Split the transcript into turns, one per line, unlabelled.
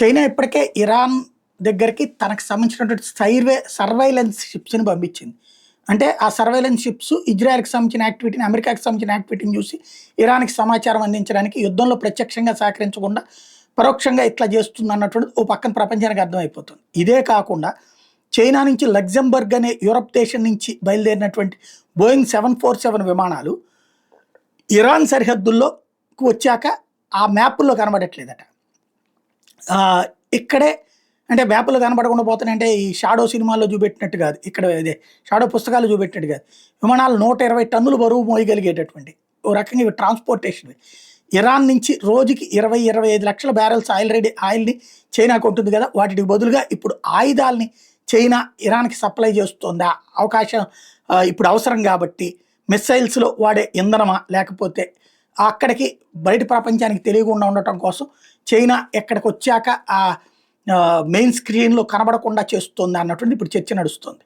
China ఇప్పటికే Iran దగ్గరికి తనకు సంబంధించినటువంటి సర్వైలెన్స్ షిప్స్ని పంపించింది. అంటే ఆ సర్వైలెన్స్ షిప్స్ ఇజ్రాయెల్‌కి సంబంధించిన యాక్టివిటీని, అమెరికాకి సంబంధించిన యాక్టివిటీని చూసి ఇరాన్‌కి సమాచారం అందించడానికి యుద్ధంలో ప్రత్యక్షంగా సహకరించకుండా పరోక్షంగా ఇట్లా చేస్తుందన్నటువంటిది ఓ పక్కన ప్రపంచానికి అర్థమైపోతుంది. ఇదే కాకుండా చైనా నుంచి లగ్జెంబర్గ్ అనే యూరప్ దేశం నుంచి బయలుదేరినటువంటి బోయింగ్ 747 విమానాలు ఇరాన్ సరిహద్దుల్లోకి వచ్చాక ఆ మ్యాపుల్లో కనబడట్లేదట. ఇక్కడే అంటే మ్యాప్‌లో కనపడకుండా పోతున్నాయంటే ఈ 'షాడో' సినిమాల్లో చూపెట్టినట్టు కాదు. ఇక్కడ ఇదే 'షాడో' పుస్తకాల్లో చూపెట్టినట్టు కాదు. విమానాలు 120 టన్నులు బరువు మోయగలిగేటటువంటి ఓ రకంగా ఇవి ట్రాన్స్‌పోర్టేషన్‌వి. ఇరాన్ నుంచి రోజుకి 25 లక్షల బ్యారెల్స్ ఆయిల్‌ని చైనా కొంటుంది కదా! వాటికి బదులుగా ఇప్పుడు ఆయుధాల్ని చైనా ఇరాన్‌కి సప్లై చేస్తోందా? అవకాశం ఇప్పుడు అవసరం కాబట్టి మిస్సైల్స్‌లో వాడే ఇంధనమా? లేకపోతే అక్కడికి బయట ప్రపంచానికి తెలియకుండా ఉండటం కోసం చైనా ఎక్కడికొచ్చాక మెయిన్ స్క్రీన్‌లో కనబడకుండా చేస్తోందా అన్నటువంటిది ఇప్పుడు చర్చ నడుస్తోంది.